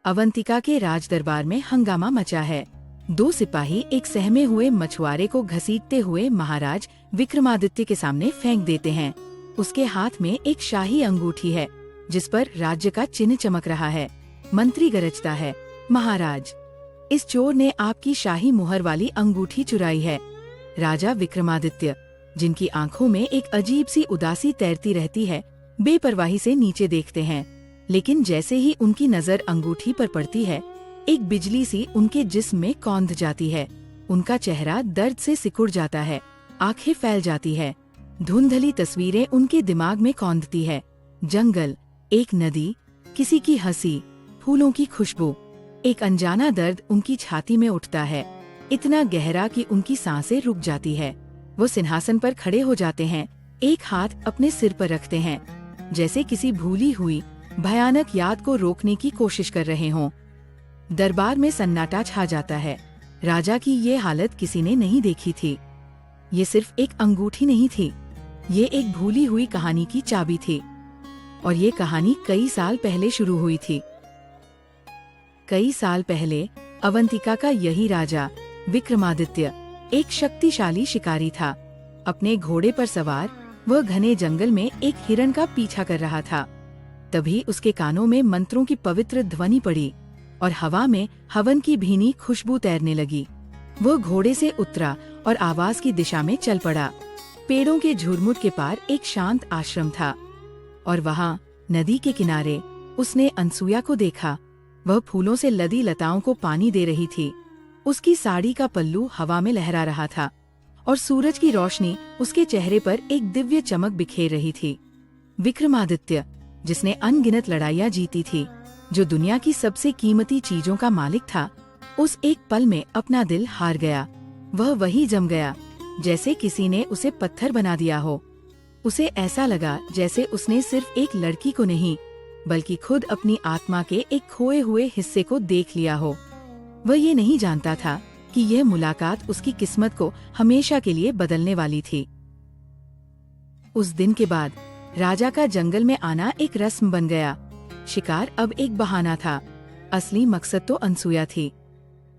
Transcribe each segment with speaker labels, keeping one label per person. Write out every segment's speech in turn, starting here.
Speaker 1: अवंतिका के राजदरबार में हंगामा मचा है। 2 सिपाही एक सहमे हुए मछुआरे को घसीटते हुए महाराज विक्रमादित्य के सामने फेंक देते हैं। उसके हाथ में एक शाही अंगूठी है जिस पर राज्य का चिन्ह चमक रहा है। मंत्री गरजता है, महाराज, इस चोर ने आपकी शाही मुहर वाली अंगूठी चुराई है। राजा विक्रमादित्य, जिनकी आंखों में एक अजीब सी उदासी तैरती रहती है, बेपरवाही से नीचे देखते हैं, लेकिन जैसे ही उनकी नजर अंगूठी पर पड़ती है, एक बिजली सी उनके जिस्म में कौंध जाती है। उनका चेहरा दर्द से सिकुड़ जाता है, आंखें फैल जाती है। धुंधली तस्वीरें उनके दिमाग में कौंधती है। जंगल, एक नदी, किसी की हंसी, फूलों की खुशबू। एक अनजाना दर्द उनकी छाती में उठता है, इतना गहरा कि उनकी सांसें रुक जाती है। वो सिंहासन पर खड़े हो जाते हैं, एक हाथ अपने सिर पर रखते हैं, जैसे किसी भूली हुई भयानक याद को रोकने की कोशिश कर रहे हों। दरबार में सन्नाटा छा जाता है। राजा की ये हालत किसी ने नहीं देखी थी। ये सिर्फ एक अंगूठी नहीं थी, ये एक भूली हुई कहानी की चाबी थी। और ये कहानी कई साल पहले शुरू हुई थी। कई साल पहले अवंतिका का यही राजा विक्रमादित्य एक शक्तिशाली शिकारी था। अपने घोड़े पर सवार वह घने जंगल में एक हिरण का पीछा कर रहा था। तभी उसके कानों में मंत्रों की पवित्र ध्वनि पड़ी और हवा में हवन की भीनी खुशबू तैरने लगी। वह घोड़े से उतरा और आवाज की दिशा में चल पड़ा। पेड़ों के झुरमुट के पार एक शांत आश्रम था और वहाँ नदी के किनारे उसने अनसुया को देखा। वह फूलों से लदी लताओं को पानी दे रही थी। उसकी साड़ी का पल्लू हवा में लहरा रहा था और सूरज की रोशनी उसके चेहरे पर एक दिव्य चमक बिखेर रही थी। विक्रमादित्य, जिसने अनगिनत लड़ाइयाँ जीती थी, जो दुनिया की सबसे कीमती चीजों का मालिक था, उस एक पल में अपना दिल हार गया। वह वही जम गया जैसे किसी ने उसे पत्थर बना दिया हो। उसे ऐसा लगा जैसे उसने सिर्फ एक लड़की को नहीं, बल्कि खुद अपनी आत्मा के एक खोए हुए हिस्से को देख लिया हो। वह ये नहीं जानता था कि यह मुलाकात उसकी किस्मत को हमेशा के लिए बदलने वाली थी। उस दिन के बाद राजा का जंगल में आना एक रस्म बन गया। शिकार अब एक बहाना था, असली मकसद तो अनसुया थी।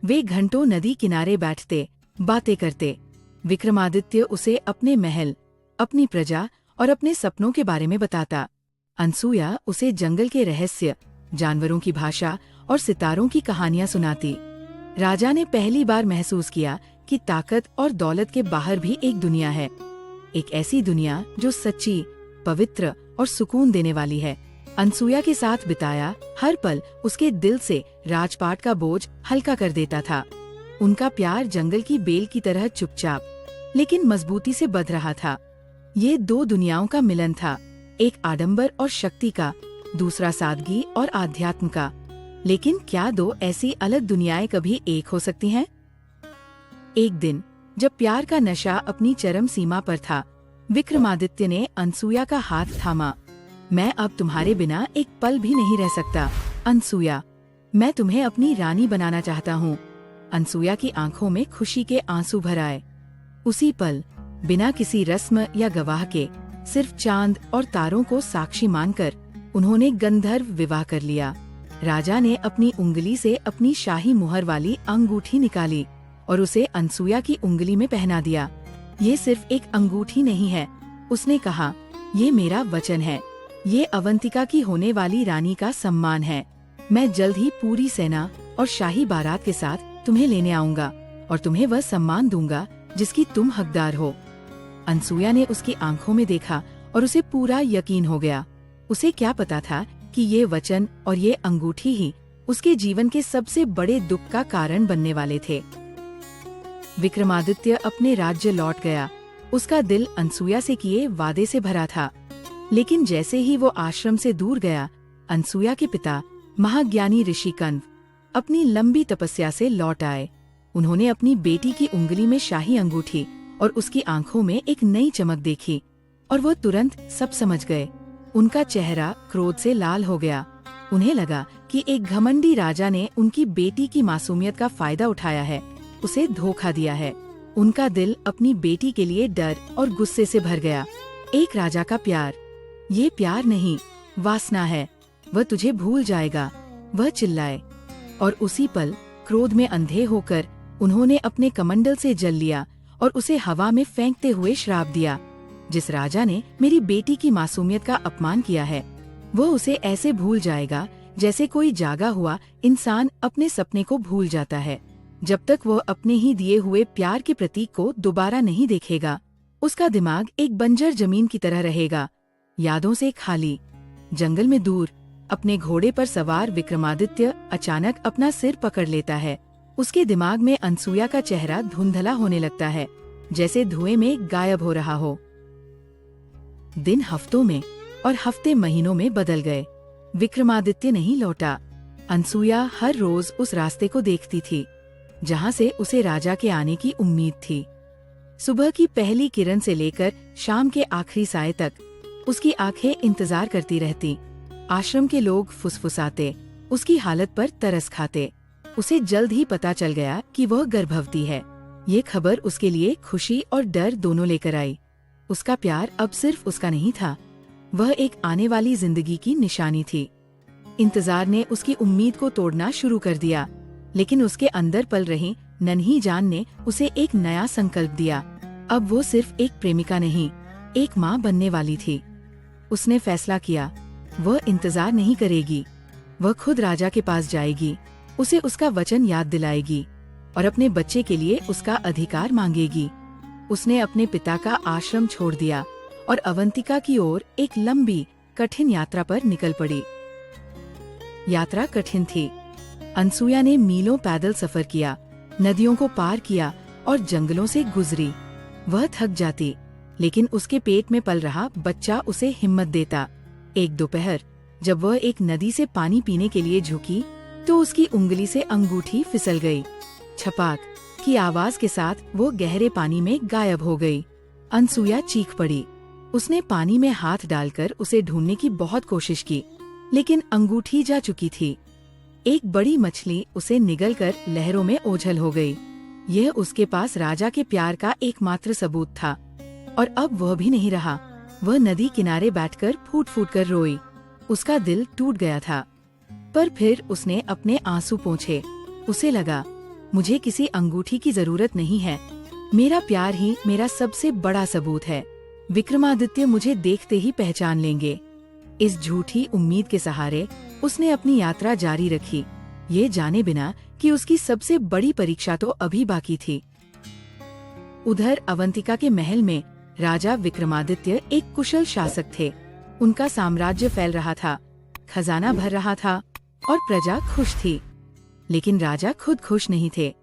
Speaker 1: वे घंटों नदी किनारे बैठते, बातें करते। विक्रमादित्य उसे अपने महल, अपनी प्रजा और अपने सपनों के बारे में बताता। अनसुया उसे जंगल के रहस्य, जानवरों की भाषा और सितारों की कहानियां सुनाती। राजा ने पहली बार महसूस किया कि ताकत और दौलत के बाहर भी एक दुनिया है, एक ऐसी दुनिया जो सच्ची, पवित्र और सुकून देने वाली है। अनसुया के साथ बिताया हर पल उसके दिल से राजपाट का बोझ हल्का कर देता था। उनका प्यार जंगल की बेल की तरह चुपचाप लेकिन मजबूती से बध रहा था। ये 2 दुनियाओं का मिलन था, एक आडंबर और शक्ति का, दूसरा सादगी और आध्यात्म का। लेकिन क्या 2 ऐसी अलग दुनियाएं कभी एक हो सकती हैं? एक दिन जब प्यार का नशा अपनी चरम सीमा पर था, विक्रमादित्य ने अनसुया का हाथ थामा। मैं अब तुम्हारे बिना एक पल भी नहीं रह सकता, अनसुया। मैं तुम्हें अपनी रानी बनाना चाहता हूँ। अनसुया की आंखों में खुशी के आंसू भर आए। उसी पल, बिना किसी रस्म या गवाह के, सिर्फ चांद और तारों को साक्षी मानकर उन्होंने गंधर्व विवाह कर लिया। राजा ने अपनी उंगली से अपनी शाही मुहर वाली अंगूठी निकाली और उसे अनसुया की उंगली में पहना दिया। ये सिर्फ एक अंगूठी नहीं है, उसने कहा, ये मेरा वचन है। ये अवंतिका की होने वाली रानी का सम्मान है। मैं जल्द ही पूरी सेना और शाही बारात के साथ तुम्हें लेने आऊंगा और तुम्हें वह सम्मान दूंगा जिसकी तुम हकदार हो। अनसुया ने उसकी आंखों में देखा और उसे पूरा यकीन हो गया। उसे क्या पता था कि ये वचन और ये अंगूठी ही उसके जीवन के सबसे बड़े दुख का कारण बनने वाले थे। विक्रमादित्य अपने राज्य लौट गया। उसका दिल अनसुया से किए वादे से भरा था। लेकिन जैसे ही वो आश्रम से दूर गया, अनसुया के पिता महाज्ञानी ऋषि कण्व अपनी लंबी तपस्या से लौट आए। उन्होंने अपनी बेटी की उंगली में शाही अंगूठी और उसकी आंखों में एक नई चमक देखी और वो तुरंत सब समझ गए। उनका चेहरा क्रोध से लाल हो गया। उन्हें लगा कि एक घमंडी राजा ने उनकी बेटी की मासूमियत का फायदा उठाया है, उसे धोखा दिया है। उनका दिल अपनी बेटी के लिए डर और गुस्से से भर गया। एक राजा का प्यार, ये प्यार नहीं, वासना है। वह तुझे भूल जाएगा, वह चिल्लाए, और उसी पल क्रोध में अंधे होकर उन्होंने अपने कमंडल से जल लिया और उसे हवा में फेंकते हुए श्राप दिया, जिस राजा ने मेरी बेटी की मासूमियत का अपमान किया है, वह उसे ऐसे भूल जाएगा जैसे कोई जागा हुआ इंसान अपने सपने को भूल जाता है। जब तक वह अपने ही दिए हुए प्यार के प्रतीक को दोबारा नहीं देखेगा, उसका दिमाग एक बंजर जमीन की तरह रहेगा, यादों से खाली। जंगल में दूर अपने घोड़े पर सवार विक्रमादित्य अचानक अपना सिर पकड़ लेता है। उसके दिमाग में अनसुया का चेहरा धुंधला होने लगता है, जैसे धुएं में गायब हो रहा हो। दिन हफ्तों में और हफ्ते महीनों में बदल गए। विक्रमादित्य नहीं लौटा। अनसुया हर रोज उस रास्ते को देखती थी जहाँ से उसे राजा के आने की उम्मीद थी। सुबह की पहली किरण से लेकर शाम के आखिरी साय तक उसकी आंखें इंतजार करती रहती। आश्रम के लोग फुसफुसाते, उसकी हालत पर तरस खाते। उसे जल्द ही पता चल गया कि वह गर्भवती है। ये खबर उसके लिए खुशी और डर दोनों लेकर आई। उसका प्यार अब सिर्फ उसका नहीं था, वह एक आने वाली जिंदगी की निशानी थी। इंतजार ने उसकी उम्मीद को तोड़ना शुरू कर दिया, लेकिन उसके अंदर पल रही नन्ही जान ने उसे एक नया संकल्प दिया। अब वो सिर्फ एक प्रेमिका नहीं, एक माँ बनने वाली थी। उसने फैसला किया, वह इंतजार नहीं करेगी, वह खुद राजा के पास जाएगी, उसे उसका वचन याद दिलाएगी और अपने बच्चे के लिए उसका अधिकार मांगेगी। उसने अपने पिता का आश्रम छोड़ दिया और अवंतिका की ओर एक लंबी कठिन यात्रा पर निकल पड़ी। यात्रा कठिन थी। अनसुया ने मीलों पैदल सफर किया, नदियों को पार किया और जंगलों से गुजरी। वह थक जाती, लेकिन उसके पेट में पल रहा बच्चा उसे हिम्मत देता। एक दोपहर जब वह एक नदी से पानी पीने के लिए झुकी, तो उसकी उंगली से अंगूठी फिसल गई। छपाक की आवाज के साथ वो गहरे पानी में गायब हो गई। अनसुया चीख पड़ी। उसने पानी में हाथ डालकर उसे ढूंढने की बहुत कोशिश की, लेकिन अंगूठी जा चुकी थी। एक बड़ी मछली उसे निगलकर लहरों में ओझल हो गई। यह उसके पास राजा के प्यार का एकमात्र सबूत था, और अब वह भी नहीं रहा। वह नदी किनारे बैठकर फूट फूट कर रोई। उसका दिल टूट गया था, पर फिर उसने अपने आंसू पोंछे। उसे लगा, मुझे किसी अंगूठी की जरूरत नहीं है, मेरा प्यार ही मेरा सबसे बड़ा सबूत है। विक्रमादित्य मुझे देखते ही पहचान लेंगे। इस झूठी उम्मीद के सहारे उसने अपनी यात्रा जारी रखी, ये जाने बिना कि उसकी सबसे बड़ी परीक्षा तो अभी बाकी थी। उधर अवंतिका के महल में राजा विक्रमादित्य एक कुशल शासक थे। उनका साम्राज्य फैल रहा था, खजाना भर रहा था और प्रजा खुश थी। लेकिन राजा खुद खुश नहीं थे।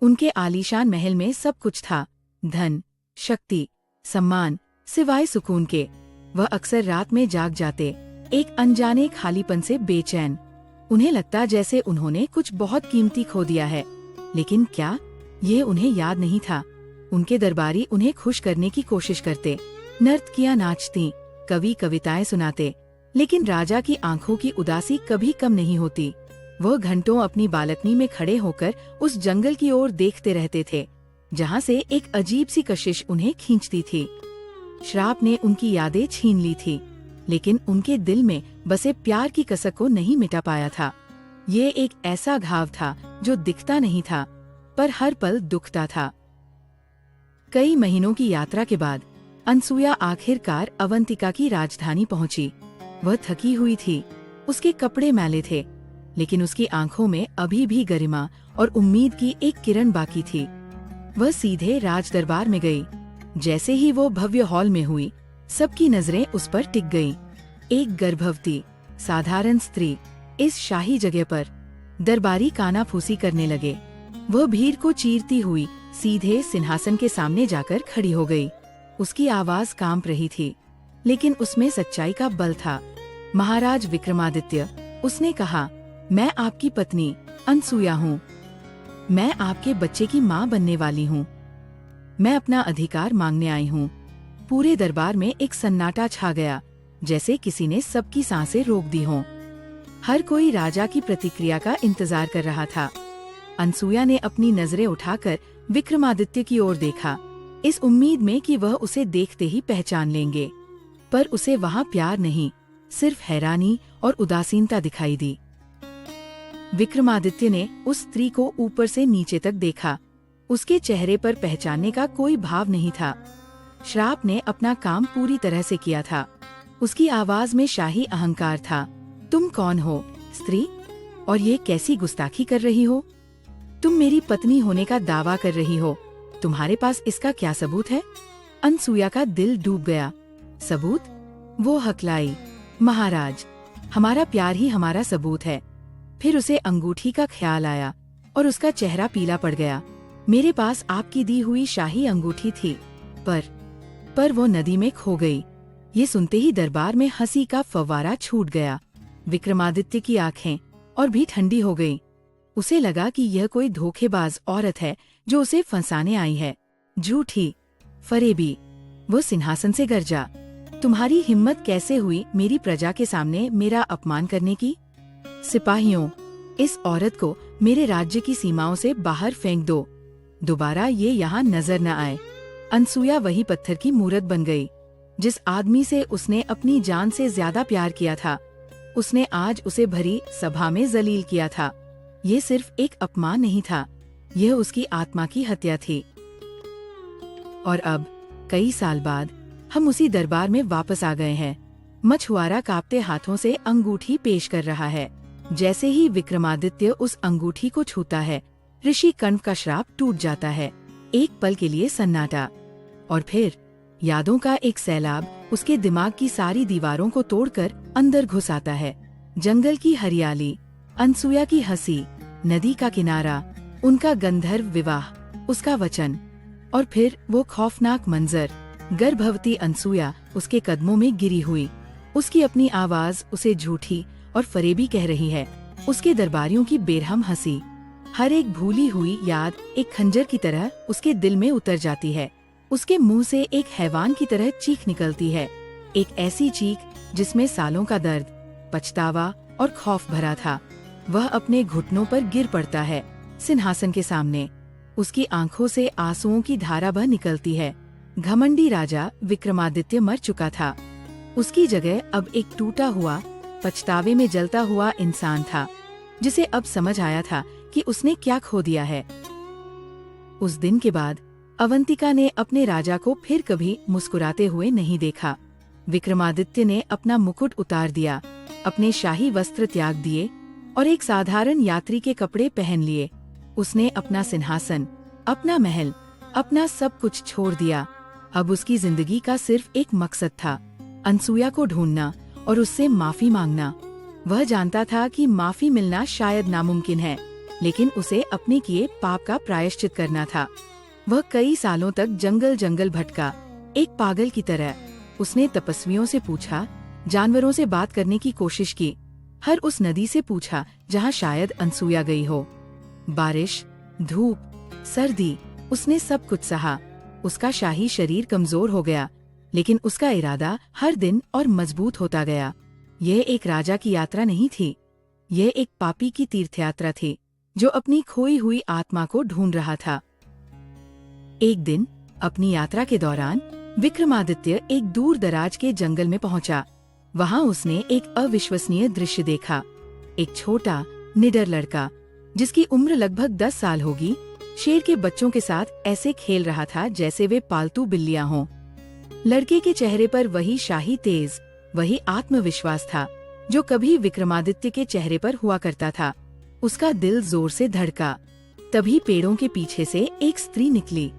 Speaker 1: उनके आलीशान महल में सब कुछ था, धन, शक्ति, सम्मान, सिवाय सुकून के। वह अक्सर रात में जाग जाते, एक अनजाने खालीपन से बेचैन। उन्हें लगता जैसे उन्होंने कुछ बहुत कीमती खो दिया है, लेकिन क्या, ये उन्हें याद नहीं था। उनके दरबारी उन्हें खुश करने की कोशिश करते, नर्तकियां नाचती, कवि कविताएं सुनाते, लेकिन राजा की आंखों की उदासी कभी कम नहीं होती। वह घंटों अपनी बालकनी में खड़े होकर उस जंगल की ओर देखते रहते थे, जहाँ से एक अजीब सी कशिश उन्हें खींचती थी। श्राप ने उनकी यादें छीन ली थी, लेकिन उनके दिल में बसे प्यार की कसक को नहीं मिटा पाया था। ये एक ऐसा घाव था जो दिखता नहीं था, पर हर पल दुखता था। कई महीनों की यात्रा के बाद अनसुया आखिरकार अवंतिका की राजधानी पहुंची। वह थकी हुई थी, उसके कपड़े मैले थे, लेकिन उसकी आंखों में अभी भी गरिमा और उम्मीद की एक किरण बाकी थी। वह सीधे राज दरबार में गई। जैसे ही वो भव्य हॉल में हुई, सबकी नजरें उस पर टिक गईं। एक गर्भवती साधारण स्त्री इस शाही जगह पर। दरबारी कानाफूसी करने लगे। वह भीड़ को चीरती हुई सीधे सिंहासन के सामने जाकर खड़ी हो गई। उसकी आवाज कांप रही थी, लेकिन उसमें सच्चाई का बल था। महाराज विक्रमादित्य, उसने कहा, मैं आपकी पत्नी अनसुया हूँ। मैं आपके बच्चे की माँ बनने वाली हूँ। मैं अपना अधिकार मांगने आई हूँ। पूरे दरबार में एक सन्नाटा छा गया, जैसे किसी ने सबकी सांसें रोक दी हों। हर कोई राजा की प्रतिक्रिया का इंतजार कर रहा था। अनसुया ने अपनी नजरें उठाकर विक्रमादित्य की ओर देखा, इस उम्मीद में कि वह उसे देखते ही पहचान लेंगे। पर उसे वहाँ प्यार नहीं, सिर्फ हैरानी और उदासीनता दिखाई दी। विक्रमादित्य ने उस स्त्री को ऊपर से नीचे तक देखा। उसके चेहरे पर पहचानने का कोई भाव नहीं था। श्राप ने अपना काम पूरी तरह से किया था। उसकी आवाज में शाही अहंकार था। तुम कौन हो, स्त्री? और ये कैसी गुस्ताखी कर रही हो? तुम मेरी पत्नी होने का दावा कर रही हो। तुम्हारे पास इसका क्या सबूत है? अनसुया का दिल डूब गया। सबूत? वो हकलाई, महाराज, हमारा प्यार ही हमारा सबूत है। फिर उसे अंगूठी का ख्याल आया और उसका चेहरा पीला पड़ गया। मेरे पास आपकी दी हुई शाही अंगूठी थी, पर वो नदी में खो गई। ये सुनते ही दरबार में हंसी का फव्वारा छूट गया। विक्रमादित्य की आंखें और भी ठंडी हो गई। उसे लगा कि यह कोई धोखेबाज औरत है जो उसे फंसाने आई है। झूठी, फरेबी। वो सिंहासन से गरजा, तुम्हारी हिम्मत कैसे हुई मेरी प्रजा के सामने मेरा अपमान करने की? सिपाहियों, इस औरत को मेरे राज्य की सीमाओं से बाहर फेंक दो। दोबारा ये यहाँ नजर न आए। अनसुया वही पत्थर की मूरत बन गई। जिस आदमी से उसने अपनी जान से ज्यादा प्यार किया था, उसने आज उसे भरी सभा में जलील किया था। ये सिर्फ एक अपमान नहीं था, यह उसकी आत्मा की हत्या थी। और अब कई साल बाद हम उसी दरबार में वापस आ गए हैं। मछुआरा कांपते हाथों से अंगूठी पेश कर रहा है। जैसे ही विक्रमादित्य उस अंगूठी को छूता है, ऋषि कंठ का श्राप टूट जाता है। एक पल के लिए सन्नाटा, और फिर यादों का एक सैलाब उसके दिमाग की सारी दीवारों को तोड़कर अंदर घुस आता है। जंगल की हरियाली, अनसुया की हंसी, नदी का किनारा, उनका गंधर्व विवाह, उसका वचन, और फिर वो खौफनाक मंजर। गर्भवती अनसुया उसके कदमों में गिरी हुई। उसकी अपनी आवाज उसे झूठी और फरेबी कह रही है। उसके दरबारियों की बेरहम हंसी, हर एक भूली हुई याद एक खंजर की तरह उसके दिल में उतर जाती है। उसके मुंह से एक हैवान की तरह चीख निकलती है, एक ऐसी चीख जिसमें सालों का दर्द, पछतावा और खौफ भरा था। वह अपने घुटनों पर गिर पड़ता है सिंहासन के सामने। उसकी आंखों से आंसुओं की धारा बह निकलती है। घमंडी राजा विक्रमादित्य मर चुका था। उसकी जगह अब एक टूटा हुआ, पछतावे में जलता हुआ इंसान था, जिसे अब समझ आया था कि उसने क्या खो दिया है। उस दिन के बाद अवंतिका ने अपने राजा को फिर कभी मुस्कुराते हुए नहीं देखा। विक्रमादित्य ने अपना मुकुट उतार दिया, अपने शाही वस्त्र त्याग दिए और एक साधारण यात्री के कपड़े पहन लिए। उसने अपना सिंहासन, अपना महल, अपना सब कुछ छोड़ दिया। अब उसकी जिंदगी का सिर्फ एक मकसद था, अनसुया को ढूंढना और उससे माफी मांगना। वह जानता था कि माफी मिलना शायद नामुमकिन है, लेकिन उसे अपने किए पाप का प्रायश्चित करना था। वह कई सालों तक जंगल जंगल भटका, एक पागल की तरह। उसने तपस्वियों से पूछा, जानवरों से बात करने की कोशिश की, हर उस नदी से पूछा जहाँ शायद अनसुया गई हो। बारिश, धूप, सर्दी, उसने सब कुछ सहा। उसका शाही शरीर कमजोर हो गया, लेकिन उसका इरादा हर दिन और मजबूत होता गया। यह एक राजा की यात्रा नहीं थी, यह एक पापी की तीर्थयात्रा थी, जो अपनी खोई हुई आत्मा को ढूंढ रहा था। एक दिन अपनी यात्रा के दौरान विक्रमादित्य एक दूर दराज के जंगल में पहुंचा। वहां उसने एक अविश्वसनीय दृश्य देखा। एक छोटा निडर लड़का, जिसकी उम्र लगभग 10 साल होगी, शेर के बच्चों के साथ ऐसे खेल रहा था जैसे वे पालतू बिल्लियां हों। लड़के के चेहरे पर वही शाही तेज, वही आत्मविश्वास था जो कभी विक्रमादित्य के चेहरे पर हुआ करता था। उसका दिल जोर से धड़का। तभी पेड़ों के पीछे से एक स्त्री निकली।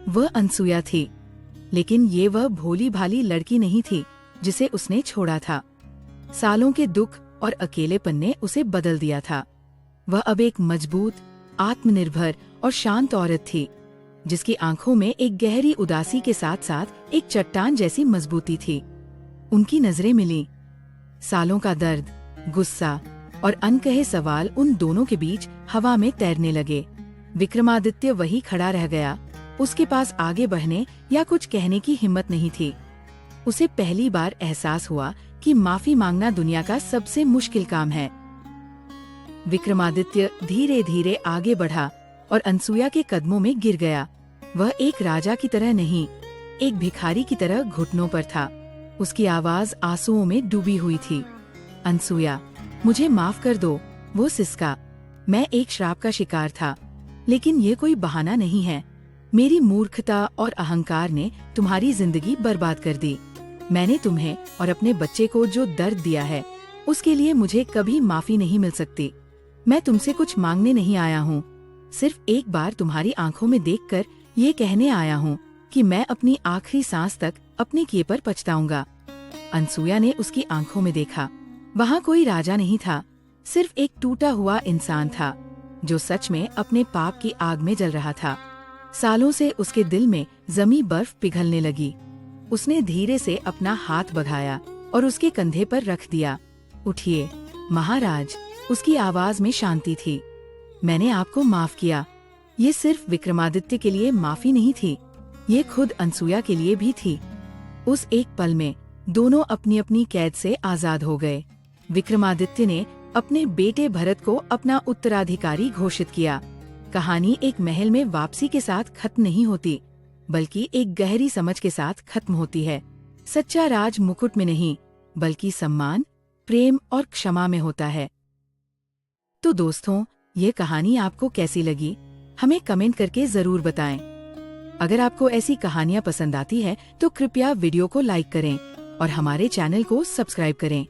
Speaker 1: वह अनसुया थी, लेकिन ये वह भोली भाली लड़की नहीं थी जिसे उसने छोड़ा था। सालों के दुख और अकेलेपन ने उसे बदल दिया था। वह अब एक मजबूत, आत्मनिर्भर और शांत औरत थी, जिसकी आंखों में एक गहरी उदासी के साथ साथ एक चट्टान जैसी मजबूती थी। उनकी नजरें मिली। सालों का दर्द, गुस्सा और अनकहे सवाल उन दोनों के बीच हवा में तैरने लगे। विक्रमादित्य वही खड़ा रह गया। उसके पास आगे बढ़ने या कुछ कहने की हिम्मत नहीं थी। उसे पहली बार एहसास हुआ कि माफी मांगना दुनिया का सबसे मुश्किल काम है। विक्रमादित्य धीरे धीरे आगे बढ़ा और अनसुया के कदमों में गिर गया। वह एक राजा की तरह नहीं, एक भिखारी की तरह घुटनों पर था। उसकी आवाज आंसुओं में डूबी हुई थी। अनसुया, मुझे माफ कर दो, वो सिसका। मैं एक श्राप का शिकार था, लेकिन ये कोई बहाना नहीं है। मेरी मूर्खता और अहंकार ने तुम्हारी जिंदगी बर्बाद कर दी। मैंने तुम्हें और अपने बच्चे को जो दर्द दिया है, उसके लिए मुझे कभी माफी नहीं मिल सकती। मैं तुमसे कुछ मांगने नहीं आया हूँ, सिर्फ एक बार तुम्हारी आंखों में देखकर ये कहने आया हूँ कि मैं अपनी आखिरी सांस तक अपने किए पर पछताऊंगा। अनसुया ने उसकी आंखों में देखा। वहाँ कोई राजा नहीं था, सिर्फ एक टूटा हुआ इंसान था जो सच में अपने पाप की आग में जल रहा था। सालों से उसके दिल में जमी बर्फ पिघलने लगी। उसने धीरे से अपना हाथ बढ़ाया और उसके कंधे पर रख दिया। उठिए महाराज, उसकी आवाज में शांति थी। मैंने आपको माफ किया। ये सिर्फ विक्रमादित्य के लिए माफी नहीं थी, ये खुद अनसुया के लिए भी थी। उस एक पल में दोनों अपनी अपनी कैद से आजाद हो गए। विक्रमादित्य ने अपने बेटे भरत को अपना उत्तराधिकारी घोषित किया। कहानी एक महल में वापसी के साथ खत्म नहीं होती, बल्कि एक गहरी समझ के साथ खत्म होती है। सच्चा राज मुकुट में नहीं, बल्कि सम्मान, प्रेम और क्षमा में होता है। तो दोस्तों, ये कहानी आपको कैसी लगी, हमें कमेंट करके जरूर बताएं। अगर आपको ऐसी कहानियाँ पसंद आती है तो कृपया वीडियो को लाइक करें और हमारे चैनल को सब्सक्राइब करें।